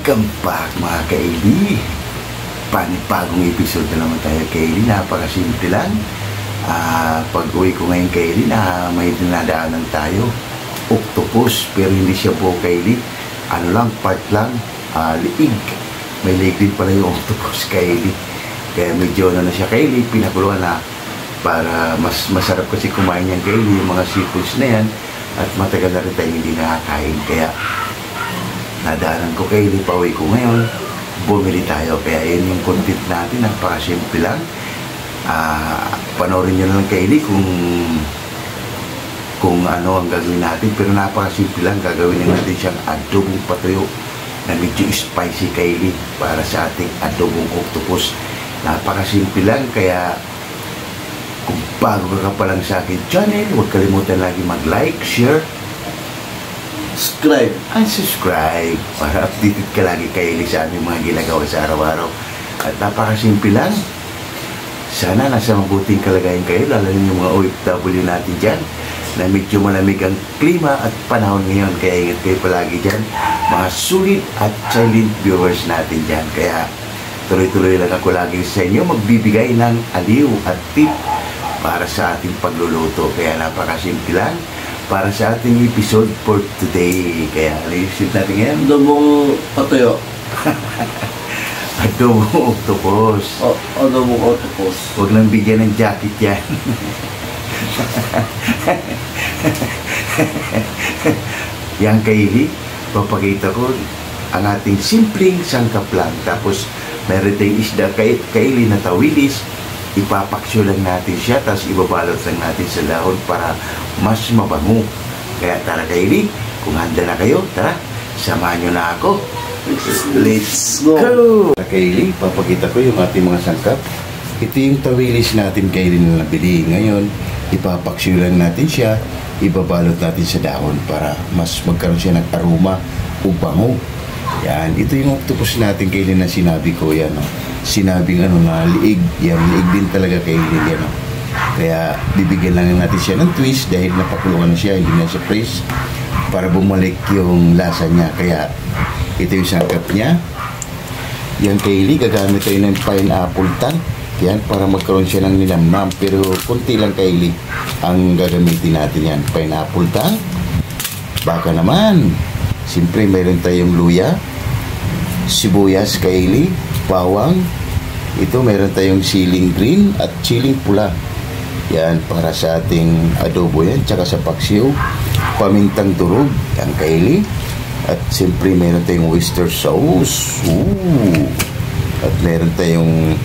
Welcome back mga Kaili. Panibagong episode na naman tayo Kaili. Napakasimple lang. Pag uwi ko ngayon Kaili na may dinadaanan tayo. Octopus, pero hindi siya po Kaili. Ano lang, part lang, liig. May liig din pala yung octopus Kaili. Kaya medyo na siya Kaili, pinakuluan na. Para mas masarap kasi kumain yan Kaili, yung mga seafoods na yan. At matagal na rin tayo hindi nakakain. Kaya nadaanan ko Kaili, pauwi ko ngayon, bumili tayo. Kaya yun yung content natin, napakasimple lang. Panoorin nyo lang Kaili kung ano ang gagawin natin. Pero napakasimple lang, gagawin natin siyang adobong patuyo na medyo spicy Kaili para sa ating adobong octopus. Napakasimple lang, kaya kung bago ka pa lang sa akin channel, huwag kalimutan lagi mag-like, share, subscribe and subscribe para updated ka lagi Kaili sa aming mga ginagawa sa araw-araw. At napakasimple lang. Sana nasa mabuting kalagayan kayo, lalo yung mga OFW natin dyan na medyo malamig ang klima at panahon ngayon. Kaya ingat kayo palagi dyan, mga sulit at silent viewers natin dyan. Kaya tuloy-tuloy lang ako lagi sa inyo magbibigay ng aliw at tip para sa ating pagluluto. Kaya napakasimple lang para sa ating episode for today. Kaya alisin natin ngayon. Adobong patuyo. Adobong octopus. Adobong octopus. Huwag lang bigyan ng jacket yan. Yang Kaili, papakita ko ang ating simpleng sangkap lang. Tapos meron tayong isda Kaili na tawilis. Ipapaksyo lang natin siya, tapos ibabalot lang natin sa dahon para mas mabango. Kaya tara Kaili, kung handa na kayo, tara, samahan nyo na ako. Let's go! Kaili, papakita ko yung ating mga sangkap. Ito yung tawilis natin Kaili na nabili ngayon. Ipapaksyo lang natin siya, ibabalot natin sa dahon para mas magkaroon siya ng aroma o bango. Yan, ito yung octopus natin Kaili na sinabi ko yan. Sinabing na liig. Yan, liig din talaga Kaili yan. Kaya bibigyan lang natin siya ng twist dahil napakulungan na siya, hindi na siya fresh, para bumalik yung lasa niya. Kaya ito yung sangkap niya. Yan Kaili, gagamit tayo ng pineapple tang. Yan, para magkaroon siya ng nilamnam. Pero kunti lang Kaili ang gagamitin natin yan. Pineapple tang. Baka naman, siyempre mayroon tayong luya, sibuyas Kaili, bawang. Ito meron tayong siling green at siling pula. Yan, para sa ating adobo yan. Tsaka sa paksiw, pamintang durog. Yan Kaili. At siyempre meron tayong oyster sauce. At meron tayong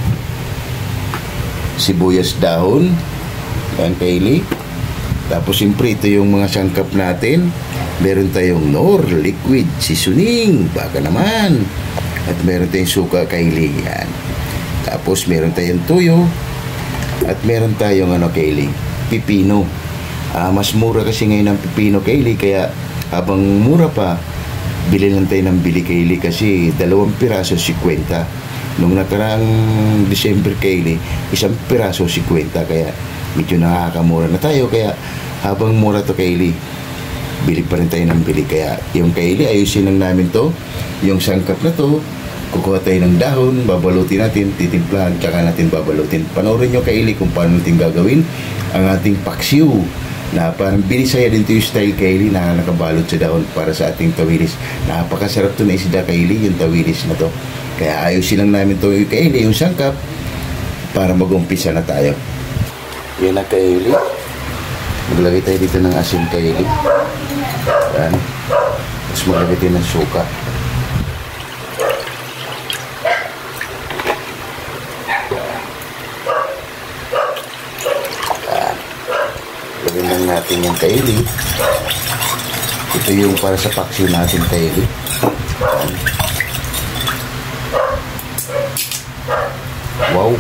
sibuyas dahon. Yan Kaili. Tapos siyempre ito yung mga sangkap natin. Meron tayong Knorr liquid seasoning. Baka naman. At meron tayong suka Kaili. Yan. Tapos meron tayong tuyo. At meron tayong Kaili, pipino. Mas mura kasi ngayon ang pipino Kaili. Kaya habang mura pa, bili lang tayo ng bili Kaili. Kasi 2 piraso 50. Nung nakaraang December Kaili, 1 piraso 50. Kaya medyo nakakamura na tayo. Kaya habang mura to Kaili, bili pa rin tayo ng bili. Kaya yung Kaili, ayusin lang namin to. Yung sangkap na to, kukuha tayo ng dahon, babalutin natin, titimplahan, tsaka natin babalutin. Panoorin nyo Kaili kung paano natin gagawin ang ating paksiw na parang binisaya din ito yung style Kaili na nakabalot sa dahon para sa ating tawilis. Napakasarap to na isda Kaili, yung tawilis na to. Kaya ayusin lang namin to yung Kaili, yung sangkap, para mag-umpisa na tayo. Yan na Kaili. Maglagay tayo dito ng asin Kaili. Yan. Tapos maglagay tayo ng suka. Lagyan lang natin yung Kaili. Ito yung para sa paksiw natin Kaili. Yan. Wow!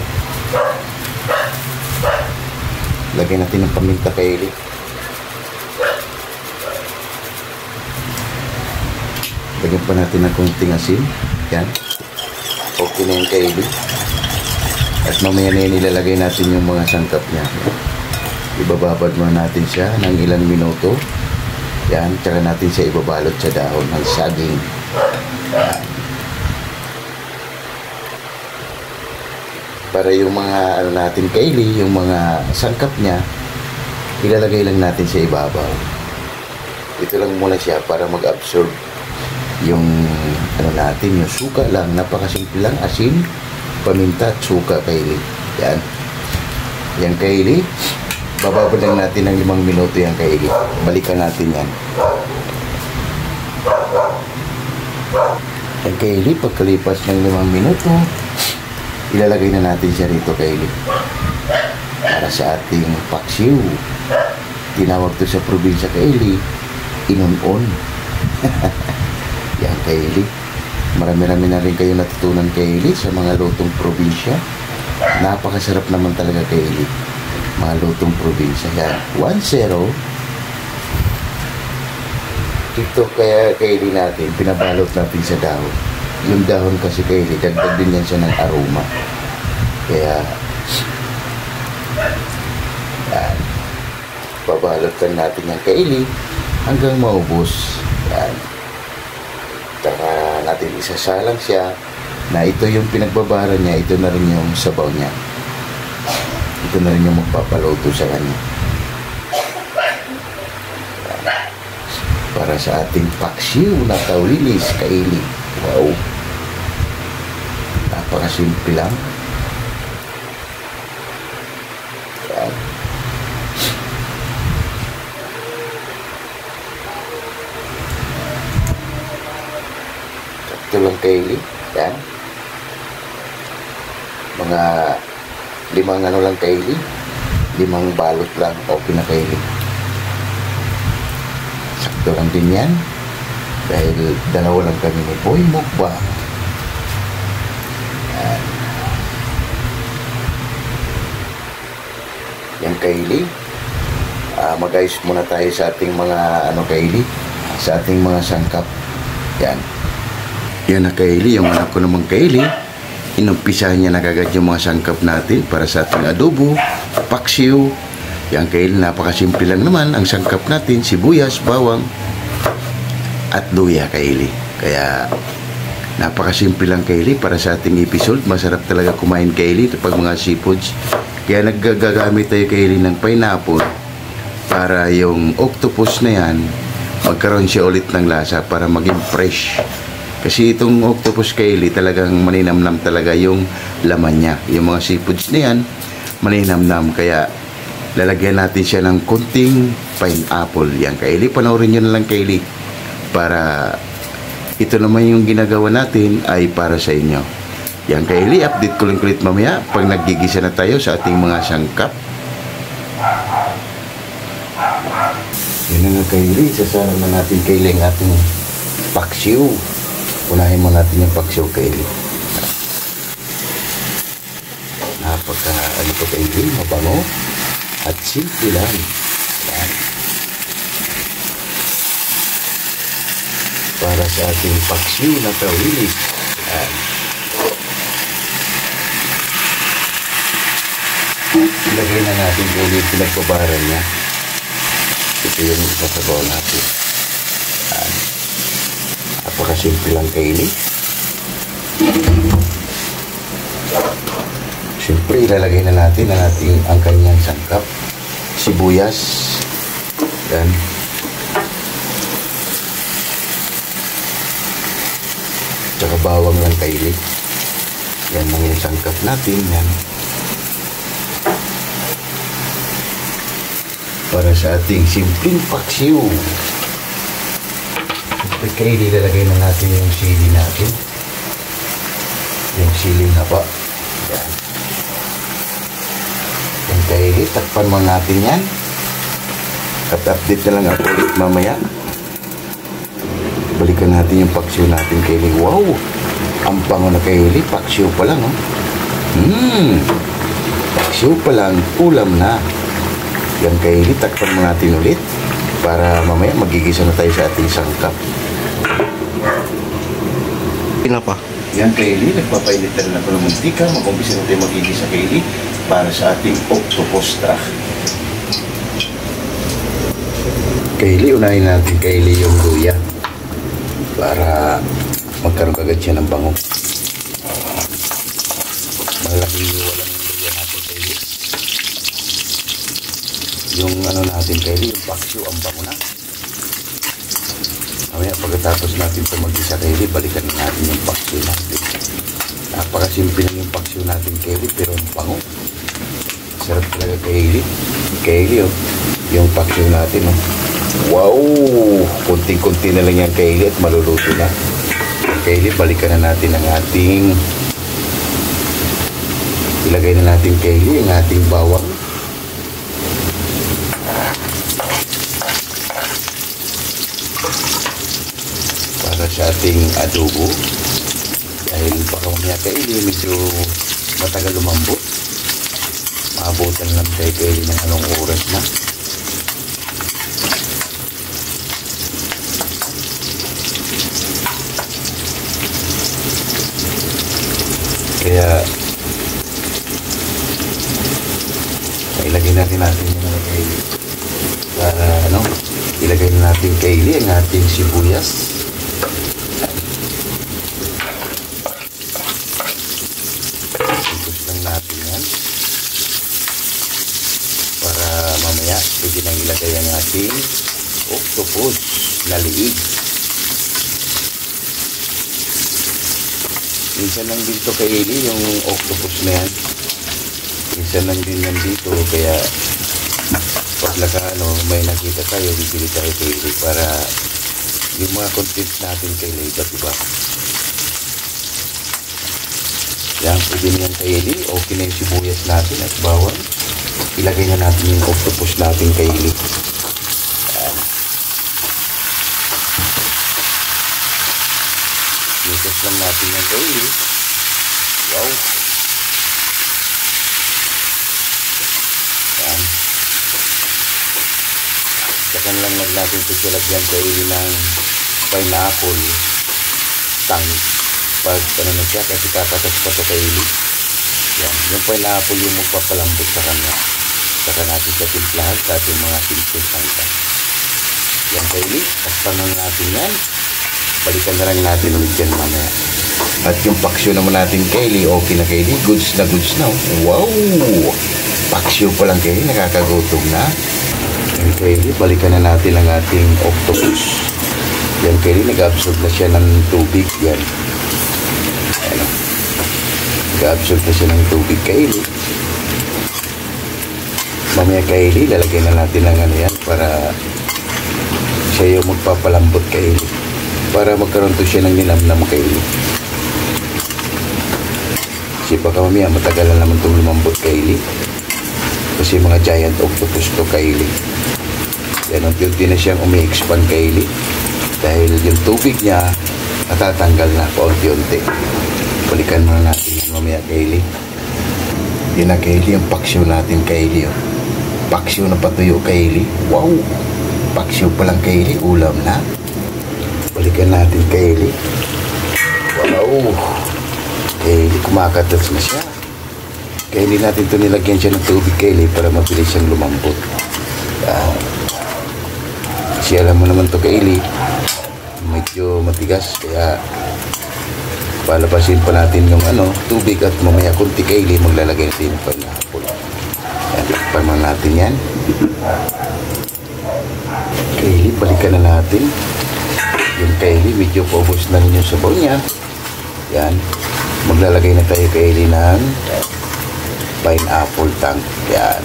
Lagyan natin ng paminta Kaili. Lagyan pa natin ng konting asin. Yan. Okay na yung Kaili. At mamaya na yun ilalagay natin yung mga sangkap niya. Ibababad muna natin siya ng ilang minuto. Yan. Tsaka natin siya ibabalot sa dahon ng saging. Yan. para yung mga ano natin kaili, yung mga sangkap niya, ilalagay lang natin sa ibabaw. Ito lang muna siya para mag-absorb yung ano natin, yung suka lang. Napakasimple lang, asin, paminta at suka kaili. Yan. Yan kaili. Bababad lang natin ng 5 minuto yan kaili. Balikan natin yan. Yan kaili, pagkalipas ng 5 minuto, ilalagay na natin siya rito kaili. Para sa ating paksiw. Tinawag to sa probinsya kaili, inon-on. Yan kaili. Marami-rami na rin kayo natutunan kaili sa mga lutong probinsya. Napakasarap naman talaga kaili. Mga lutong probinsya. Yan. 1-0. Ito kaya kaili natin, pinabalot natin sa dahon. Yung dahon kasi kaili, dagdag din yan siya ng aroma. Kaya, yan. Babalot natin yung kaili hanggang maubos. Yan. Saka natin isasalang siya na ito yung pinagbabara niya, ito na rin yung sabaw niya. Ito na rin yung magpapaluto sa kanya. Para sa ating paksiw na tawilis kaili. Wow! Napakasimple lang. Yan. Ito lang kaili. Yan. Mga 5 ano lang kaili. 5 balot lang. Okay na kaili. Sakto lang din yan. Dahil 2 lang kami ni Boy Mukbang. Yan. Yan kaili. Mag-ayos muna tayo sa ating mga ano kaili. Sa ating mga sangkap. Yan. Yan na kaili, yung anak ko naman kaili, inumpisahan niya na kagad yung mga sangkap natin para sa ating adobo, paksiw. Yan kaili, napakasimple lang naman ang sangkap natin, sibuyas, bawang, at luya kaili. Kaya napakasimple lang kaili para sa ating episode. Masarap talaga kumain kaili pag mga seafoods. Kaya naggagamit tayo kaili ng pineapple para yung octopus na yan magkaroon siya ulit ng lasa para maging fresh. Kasi itong octopus kaili talagang maninamnam talaga yung laman niya. Yung mga seafoods na yan, maninamnam. Kaya lalagyan natin siya ng kunting pineapple. Yan kaili, panoorin nyo na lang kaili. Para ito naman yung ginagawa natin ay para sa inyo. Yan kaili, update ko lang ulit mamaya pag naggigisa na tayo sa ating mga sangkap. Yan na nga kaili, sasalang na natin kaili ang ating paksiw. Unahin mo natin yung paksiw kaili. Napaka ano to kaili, mabango at simple lang. Yan. Para sa ating paksiw na tawilis. Yan. Ilagay na natin ulit pinagbabaran niya. Ito yung sasabaw natin. Yan. Napakasimple lang kaili. Siyempre, ilalagay na natin ang kanyang sangkap. Sibuyas. Yan. Tsaka bawang lang kaili. Yan lang yung sangkap natin. Yan. Para sa ating simpleng paksiw. Kaili, ilalagay na natin yung sili natin. Yung siling haba. Yan. Yung kaili, takpan mo natin yan. At update na lang ako ulit mamaya. Balikan natin yung paksiw natin kaili. Wow! Ang bango na kaili. Paksiw pa lang, oh. Paksiw pa lang. Ulam na. Yan kaili, takpan mo natin ulit. Para mamaya magigisa na tayo sa ating sangkap. Pinapa. Yan kaili, nagpapainit na rin ako ng mantika. Mag-umpisa na tayo magigisa kaili para sa ating octopus truck. Kaili, unahin natin kaili yung luya para magkaroon agad siya ng bango. Malaki walang yung ano natin Kylie, yung paksiw, ang bango na. Mamaya pagkatapos natin ito mag-isa Kylie, balikan natin yung paksiw natin. Napakasimple lang yung paksiw natin Kylie, pero ang bango. Sarap talaga Kylie oh. Yung paksiw natin oh. Wow! Kunting-kunti na lang yan Kylie at maluluto na. Kylie, balikan na natin ang ating ilagay na natin Kylie ang ating bawang. Para sa ating adobo. Dahil baka mamaya Kylie medyo matagal lumambot. Maabutan lang tayo Kylie ng anong oras na. Kaya ilagay natin yung mga Kylie para ano, ilagay na natin Kylie ang ating sibuyas. Ipos lang natin yan para mamaya pwede nang ilagay ang ating octopus na liig. Minsan lang din to Kylie yung octopus na yan. Minsan lang din yan dito, kaya pagka may nakita tayo, bibili tayo Kylie para yung mga content natin Kylie, iba't iba. Yan, pwede niyan Kylie, okay na yung sibuyas natin at bawang. Ilagay na natin yung octopus natin Kylie. Yan. Ikas lang natin yung Kylie. Wow! Yan. Saka lang natin ito siya lagyan Kylie ng pineapple tang. Pag ano na siya, kasi kakatas pa ito Kylie. Yan. Yung pineapple yung magpapalambot sa kanya. Saka natin siya timplahan sa ating mga simple tangka. Yan Kylie. Takpan lang natin yan. Balikan na lang natin ulit yan mamaya. At yung paksyo naman natin Kylie, okay na Kylie. Goods na Wow! Paksyo pa lang Kylie, nakakagutom na. Yan Kylie, balikan na natin ang ating octopus. Yan Kylie, nag-absorb na siya ng tubig. Yan. Ano? Nag-absorb na siya ng tubig Kylie. Mamaya Kylie, lalagyan na natin ng ano yan para siya yung magpapalambot Kylie. Para magkaroon to siya ng ninamnam Kylie. Kasi baka mamaya matagal na naman itong lumambot Kylie. Kasi mga giant octopus to Kylie. Yan, unti-unti na siyang umi-expand Kylie. Dahil yung tubig niya natatanggal na paunti-unti. Balikan muna natin yan mamaya Kylie. Yan na Kylie, yung paksiw natin Kylie. Oh. Paksiw na patuyo Kylie. Wow! Paksiw pa lang Kylie, ulam na. Balikan natin Kylie. Wow! Kylie, kumakatas na siya. Kylie, natin ito nilagyan siya ng tubig Kylie para mabilis siyang lumambot. Kasi alam mo naman ito Kylie, medyo matigas, kaya palabasin pa natin yung tubig at mamaya kunti Kylie, maglalagay natin yung pineapple. Yan, tikpan natin yan. Kylie, balikan na natin. Yung Kylie, medyo paubos na rin yung sabaw niya. Yan. Maglalagay na tayo Kylie ng pineapple tang. Yan.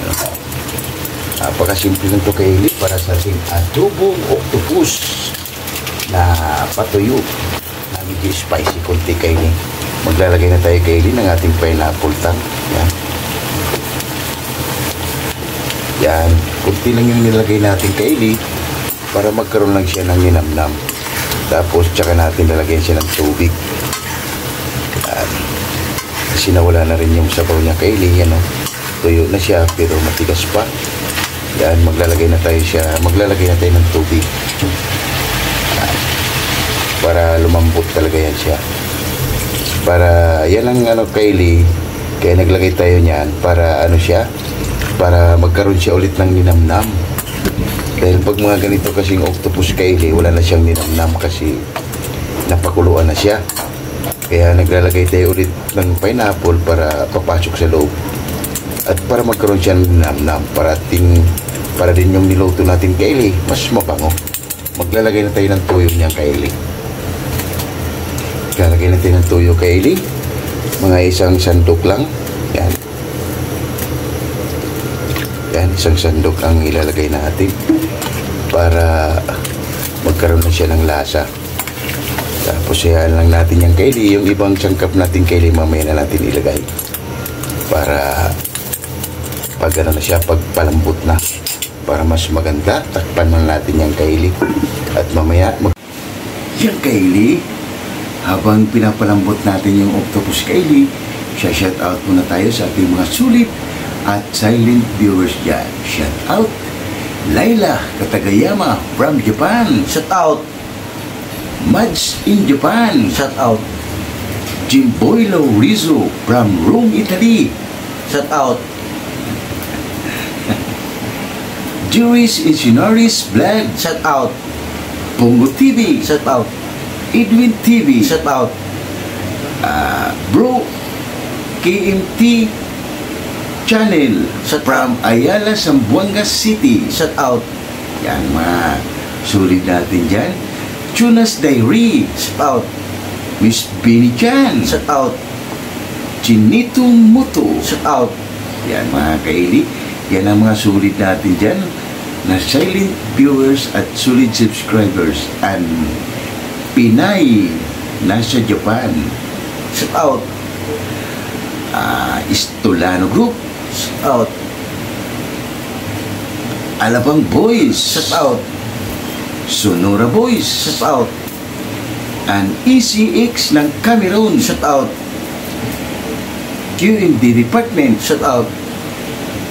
Napakasimple lang ito Kylie para sa ating adobong octopus na patuyo na medyo spicy konti Kylie. Maglalagay na tayo Kylie ng ating pineapple tang. Yan. Yan. Kunti lang yung nilagay natin Kylie para magkaroon lang siya ng ninamnam. Tapos tsaka natin lalagyan siya ng tubig. Kasi nawala na rin yung sabaw niya Kylie. Yan, tuyo na siya pero matigas pa. Yan, maglalagay na tayo ng tubig. Para lumambot talaga yan siya. Para yan ang Kylie. Kaya naglagay tayo niyan para siya, para magkaroon siya ulit ng ninamnam. Dahil pag mga ganito kasing octopus Kylie, wala na siyang ninamnam kasi napakuluan na siya. Kaya naglalagay tayo ulit ng pineapple para papasok sa loob. At para magkaroon siya ng namnam, para din yung niluto natin kaili, mas mabango. Maglalagay na tayo ng tuyo niyang kaili. Lalagay na tayo ng tuyo kaili. Mga isang sandok lang. Yan. Yan, isang sandok ang ilalagay natin para magkaroon na siya ng lasa. Tapos hayaan lang natin yung kaili. Yung ibang sangkap natin kaili mamaya na natin ilagay para pag ano na siya, pag palambot na, para mas maganda. Takpan man natin yung kaili at mamaya yung kaili, habang pinapalambot natin yung octopus kaili, shout out muna tayo sa ating mga sulit at silent viewers dyan. Shout out Laila Katagayama from Japan. Shout out Mads in Japan. Shout out Jimboilo Rizzo from Rome, Italy. Shout out Juris Insunaris Vlog. Shout out Pongo TV. Shout out Edwin TV. Shout out Bro KMT Channel from Ayala, Zamboanga City. Shout out Yan, mga sulit natin dyan. Tunas Diary. Shout out Miss Bini Chan. Shout out Chinito Muto. Shout out Yan, mga kaili. Yan ang mga sulit natin dyan na silent viewers at sulit subscribers. And Pinay nasa Japan. Shout out Istolano Group. Shout out Alabang Boys. Shout out Sonora Boys. Shout out And ECX ng Cameroon. Shout out QMD Department. Shout out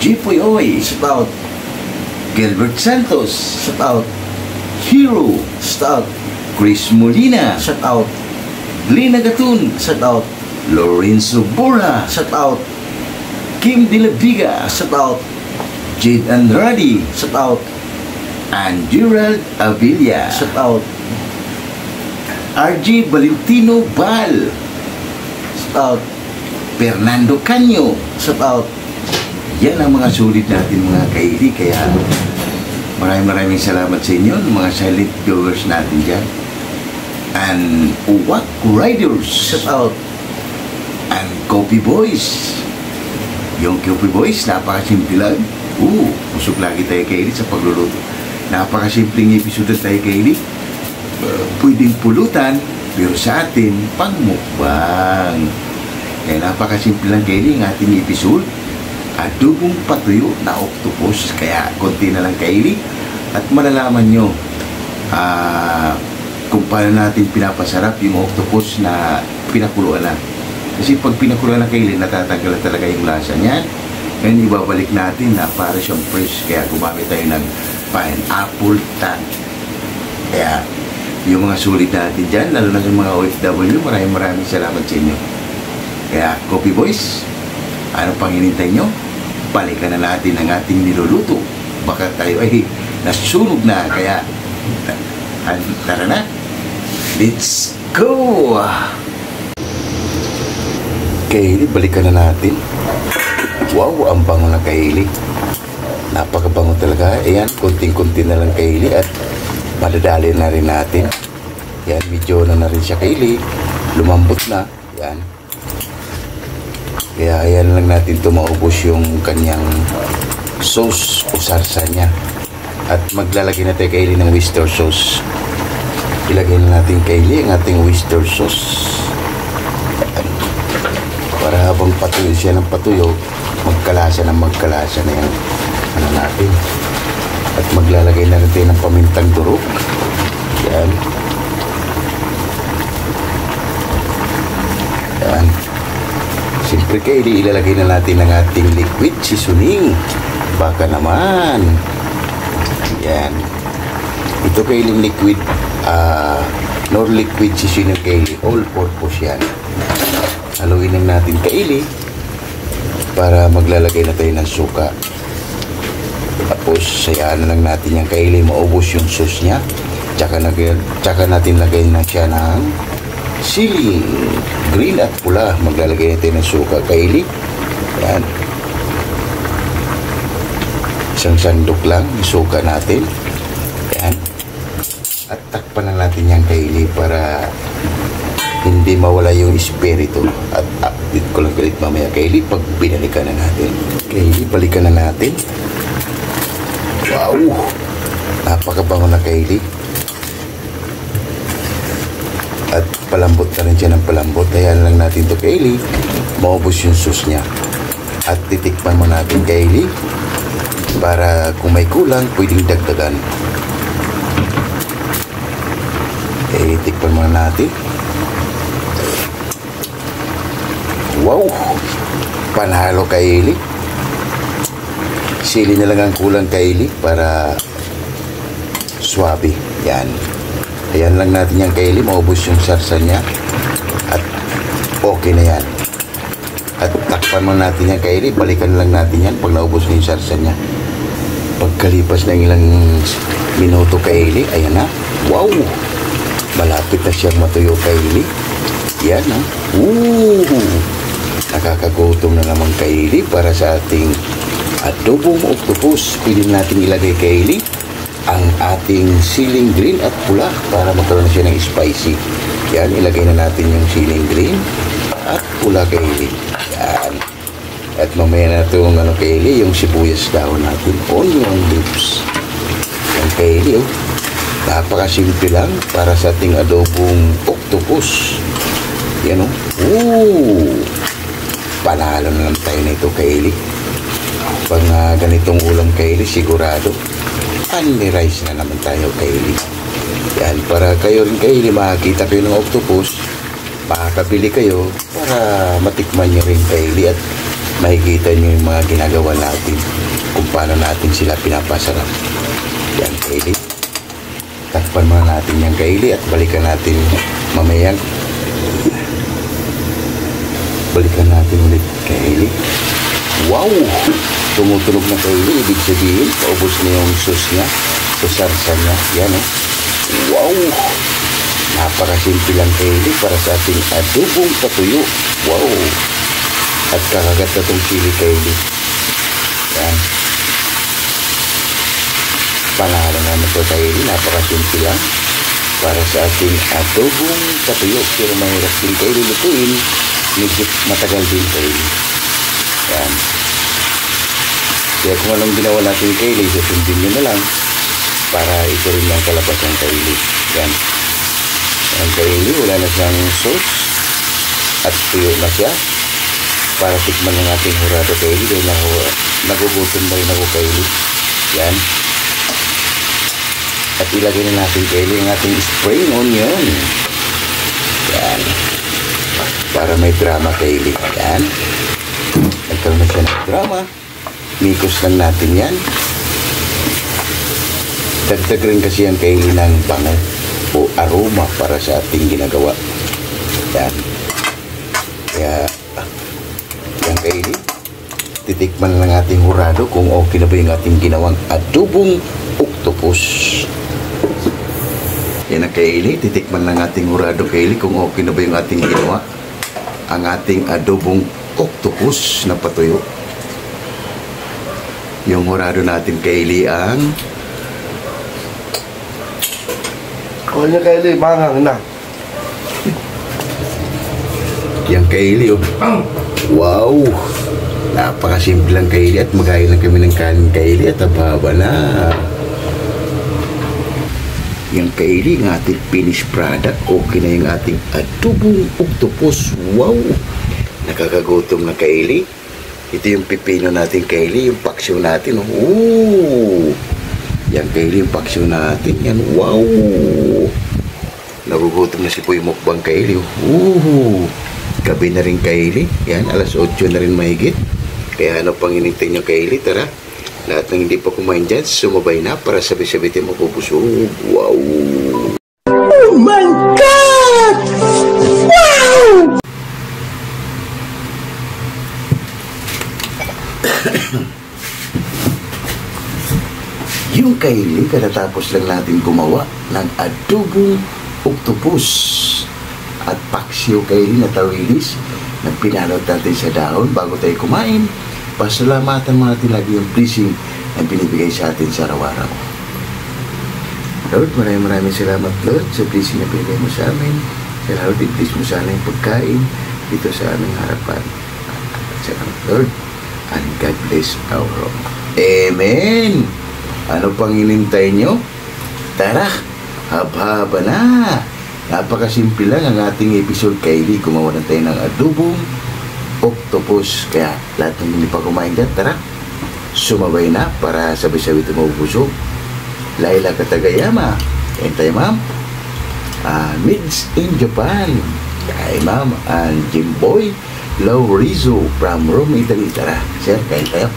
Jipoy Oy. Shout out Gilbert Santos. Shout out Hero. Shout out Chris Molina. Shout out Lina Gatun. Shout out Lorenzo Bora. Shout out Kim De La Viga. Shout out Jade Andrade. Shout out And Gerald Avilla. Shout out RG Valentino Bal. Shout out Fernando Canyo. Shout out Yan ang mga sulit natin mga kaili. Kaya maraming salamat sa inyo, mga silent viewers natin dyan. And Uwak Riders. Shout out And Coffee Boys. Yung Coffee Boys, napakasimple lang. Busog lagi tayo kaili sa pagluluto. Napakasimpleng episode tayo kaili. Pwedeng pulutan, pero sa atin, pangmukbang. Kaya napakasimple lang kaili ang ating episode. Adobong patuyo na octopus. Kaya konti na lang kaili. At malalaman nyo kung paano natin pinapasarap yung octopus na pinakuluan na. Kasi pag pinakuluan na kaili, natatanggal talaga yung lasa niyan. Ngayon ibabalik natin na para siyang fresh. Kaya gumamit tayo ng pineapple tang. Kaya yung mga sulit natin dyan, lalo na sa mga OFW, maraming salamat sa inyo. Kaya Coffee Boys, ano pang hinintay nyo? Balikan na natin ang ating niluluto. Baka tayo ay nasunog na. Kaya tara na, let's go! Kaili, balikan na natin. Wow, ang bango na kaili. Napakabango talaga. Ayan, kunting-kunti na lang kaili at madadali na rin natin. Yan, medyo na rin siya kaili. Lumambot na. Yan. Kaya ayan lang natin ito maubos yung kanyang sauce o sarsa niya. At maglalagay na tayo kaili ng oyster sauce. Ilagay na natin kaili ang ating oyster sauce. Yan. Para habang patuyo siya ng patuyo, magkalasa na yan. Ano natin. At maglalagay na rin tayo ng pamintang durog. Yan. Yan. Siyempre kaili, ilalagay na natin ang ating liquid seasoning. Baka naman. Yan. Ito kailing liquid, nor liquid seasoning kaili. All purpose yan. Haluin lang natin kaili para maglalagay na tayo ng suka. Tapos sayaan na lang natin yung kaili maubos yung sauce niya. Tsaka natin lagay na siya ng sili, green at pula. Maglalagay natin ng suka kaili. Yan. Isang sandok lang, isuka natin. Yan. At takpan na natin yan kaili para hindi mawala yung espiritu. At update ko lang galit mamaya kaili pag binalikan na natin. Kaili, balikan na natin. Wow! Napakabango na kaili. At palambot na rin siya ng palambot. Ayan lang natin to kaili. Maubos yung sauce niya. At titikman mo natin kaili. Para kung may kulang, pwedeng dagdagan. Tikman muna natin. Wow! Panalo kaili. Sili na lang ang kulang kaili para swabe. Yan. Ayan lang natin yung kaili. Maubos yung sarsa niya. At okay na yan. At takpan mo natin yung kaili. Balikan lang natin yan pag naubos na yung sarsa niya. Pagkalipas na ilang minuto kaili. Ayan na. Wow! Malapit na siyang matuyo kaili. Yan ha. Nakakagutom na naman kaili para sa ating adobong octopus. Pwede natin ilagay kaili ang ating siling green at pula para magkaroon na siya ng spicy. Yan, ilagay na natin yung siling green at pula kaili. Yan. At mamaya na itong kaili, yung sibuyas dahon natin. Onion leaves. Yan kaili oh. Napakasimple lang para sa ating adobong octopus. Yan o. Panalo na lang tayo nito kaili. Pag ganitong ulam kaili, sigurado only rice na naman tayo kaili. Yan, para kayo rin kaili makakita kayo ng octopus, makakabili kayo para matikman nyo rin kaili at makikita nyo yung mga ginagawa natin kung paano natin sila pinapasarap. Yan kaili. Takpan muna natin yung kaili at balikan natin mamaya. Balikan natin ulit kaili. Wow! Tumutunog na kaili. Ibig sabihin, paubos na yung sauce niya. Sarsa niya. Yan oh. Wow! Napakasimple lang kaili para sa ating adobong patuyo. Wow! At kakagat na itong chili kaili. Yan. Panalo naman ito kaili. Napakasimple lang para sa ating adobong patuyo. Pero mahirap din kaili lutuin. Medyo matagal din kaili. Yan. Kaya kung anong ginawa natin kaili, susundin nyo na lang para ito rin yung kalabasan kaili. Yan. Ang kaili, wala na siyang sauce at tuyo na siya para tikman ng ating hurado kaili dahil nagugutom na rin ako kaili. Yan. At ilagay na natin kaili ang ating spring onion. Yan. Para may drama kaili. Yan. Nagkaroon na siya ng drama. Mikos lang natin yan. Dagdag rin kasi ang kaili ng bango o aroma para sa ating ginagawa. Yan. Kaya yung kaili, titikman lang ating hurado kung okay na ba yung ating ginawang adobong octopus. Yan ang kaili, titikman lang ating hurado kaili kung okay na ba yung ating ginawa. Ang ating adobong octopus na patuyo. Yung hurado natin kaili ang Kanya kaili, mangang na. yung kaili oh. Wow! Napakasimple lang kaili at magayon lang kami ng kanin kaili at ababa na. Yung kaili, ng ating finished product. Okay na yung ating adobong octopus. Wow! Nakakagutom na kaili. Ito yung pipino natin kaili, yung paksyo natin. Yan kaili, yung paksyo natin. Yan, wow! Nagugutom na si Puy Mukbang kaili. Gabi na rin kaili. Yan, alas 8 na rin mahigit. Kaya ano pang inintay nyo kaili? Tara, lahat ng hindi pa kumain dyan, sumabay na para sabi-sabi tayo makubusog. Wow! Oh my God! Wow! Yung kaili, katatapos lang natin gumawa ng adobong octopus at paksiw kaili na tawilis na pinalot natin sa dahon bago tayo kumain. Pasalamatan mo natin lagi yung blessing ang binibigay sa atin sa araw-araw. Lord, maraming salamat, Lord, sa blessing na binigay mo sa amin. Lord, i-bless mo sana yung pagkain dito sa aming harapan. Salamat, Lord, and God bless our home. Amen! Ano pang inintay nyo? Tara, haba-haba na! Napakasimple lang ang ating episode, Kylie. Gumawa na tayo ng adobong octopus. Kaya lahat ng hindi pa kumain dyan, tara, sumabay na para sabay-sabay tumubusog. Laila Katagayama, and tayo ma'am, Mids in Japan, kay ma'am, and Jimboy Laurizo from Rome, Italy. Tara, sir, kain tayo.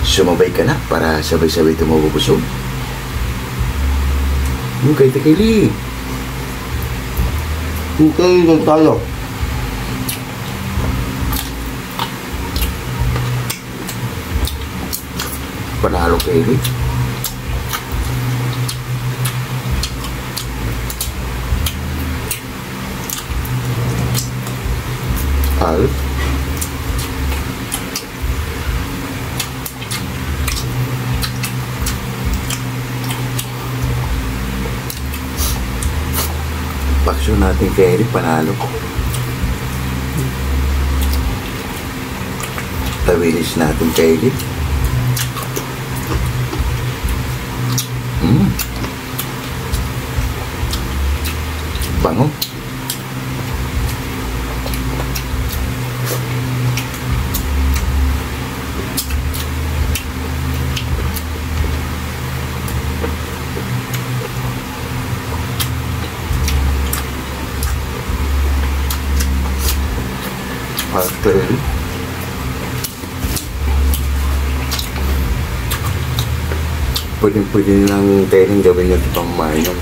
Sumabay ka na para sabay-sabay tumubusog. Yung kay Kylie. Okay, doon tayo. Panalo, Kylie. Al. Paksyon natin kay Eric, panalo. Tawilis natin kay Eric. Bango. After pwede lang tayong gawin yung pang mainom.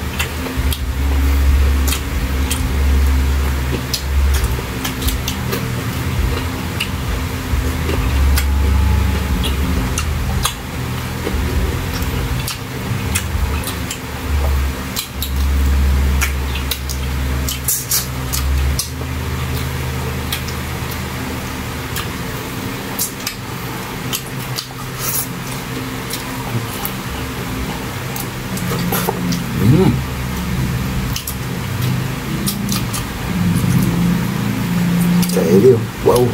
Serio, wow.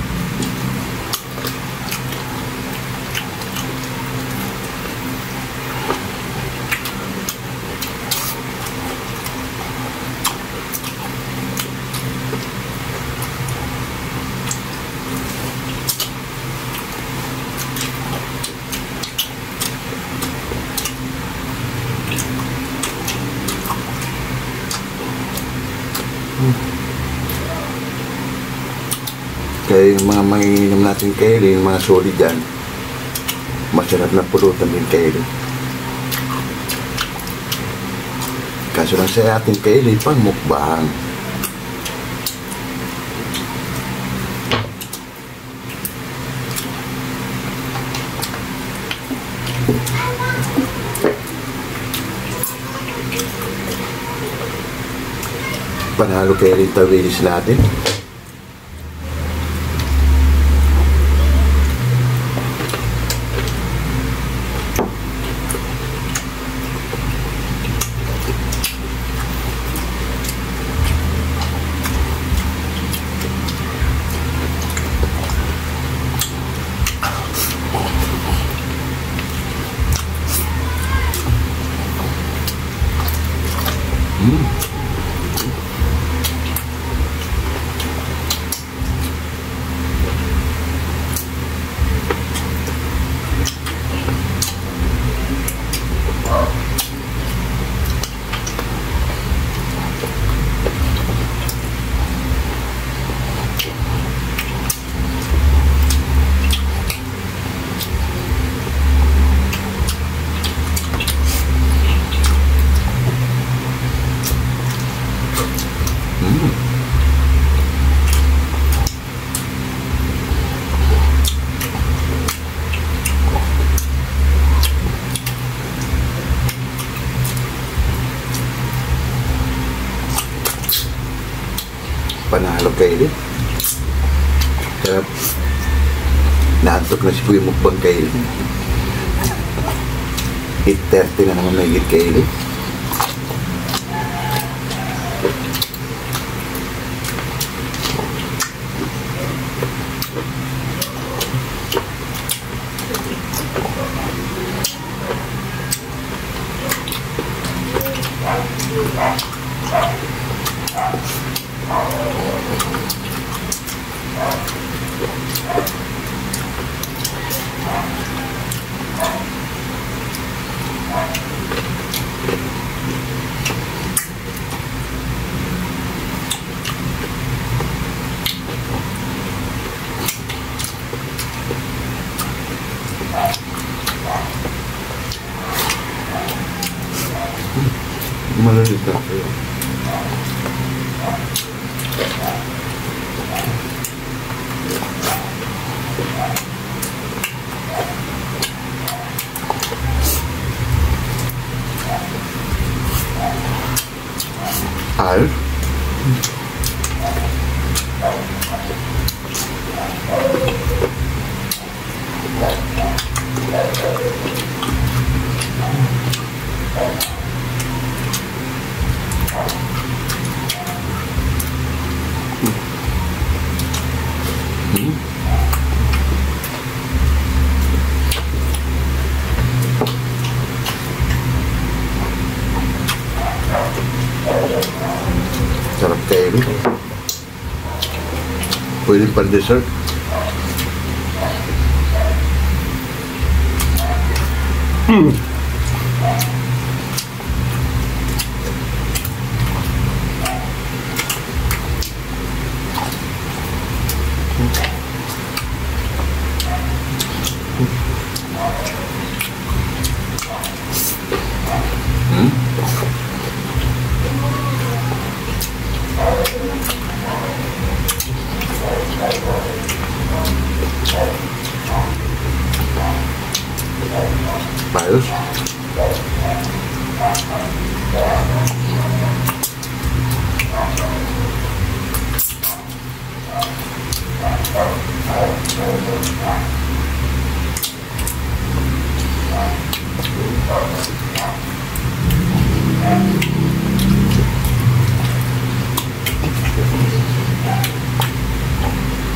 Kaya yung mga manginginom natin Kylie, yung mga solid dyan, masarap na pulutan din Kylie. Kaso lang sa ating Kylie, pang mukbang. Panalo Kylie tawilis natin. Panalo Kylie. Sarap. Naantok na si Kuya mukbang Kylie. 8:30 na naman may higit Kaylee. Malalit na kayo. Ayos. Sarap kayo. Pwede pa dessert. Ayos.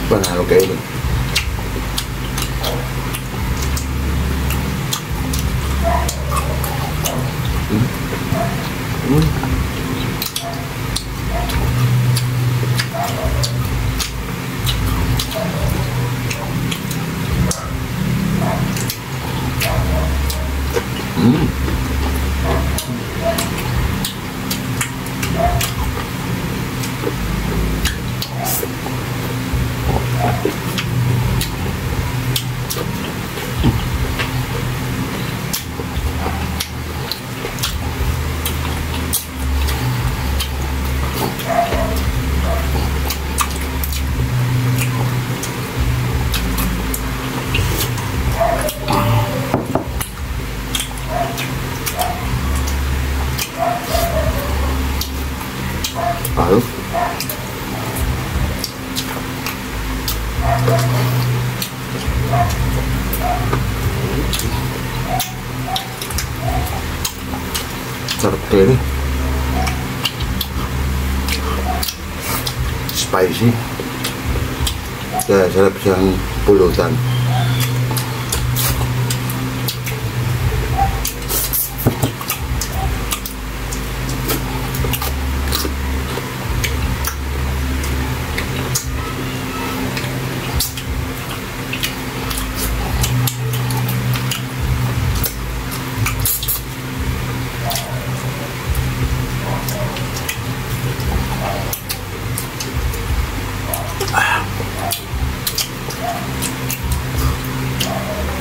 Panalo kayo. Ayos. Sarap kayo. Spicy. Kaya sarap siyang pulutan.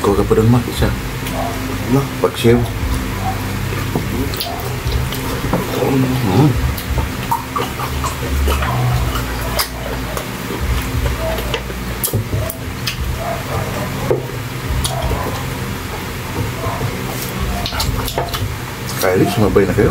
Kau ka pa doon isa. Ano? Pagsiw. Kylie, sumabay na kayo?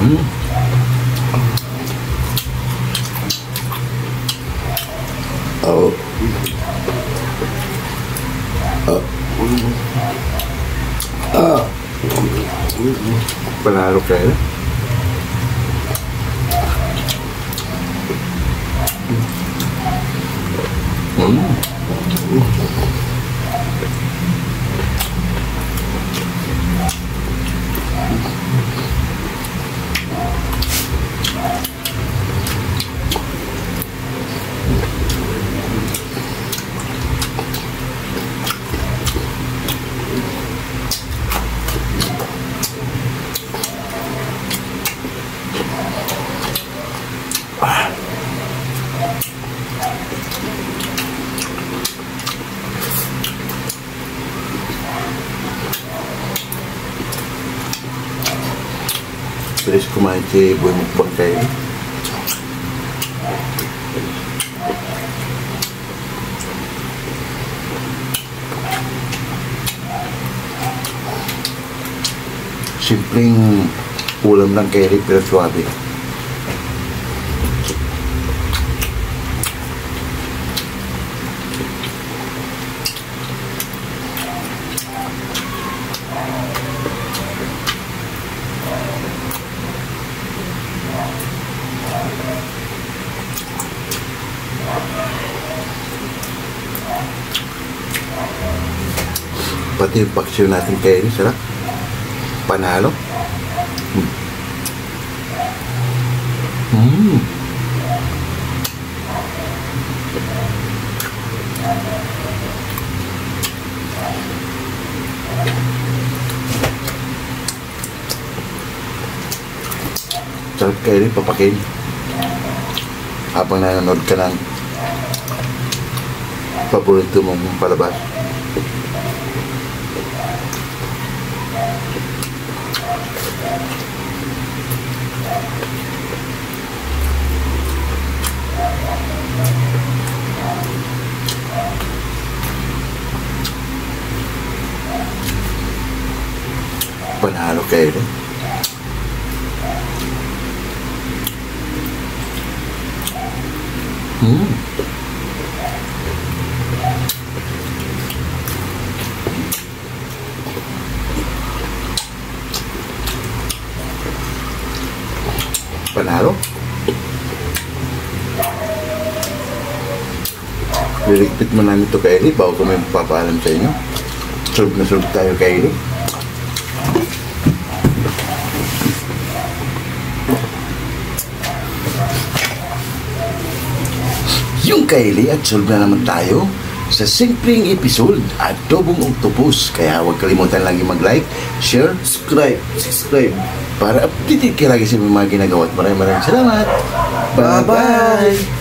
Oh. Panalo kayo. Bilis kumain si Boy Mukbang kayo. Simpleng ulam ng keri pero suwabe. Pati yung paksiw natin kayo, sarap. Panalo. Sarap kayo rin, papakin. Habang nanonood ka ng paborito mong palabas. Panalo kayo rin. Panalo. Liligpit mo namin ito kay Eli bago kami magpapaalam sa inyo. Solve na solve tayo kay Eli. Yung kay Eli at solve na naman tayo sa simpleng episode Adobong Octopus. Kaya huwag kalimutan lagi mag-like, share, subscribe para updated kayo lagi sa mga ginagawa. Maraming salamat. Bye-bye!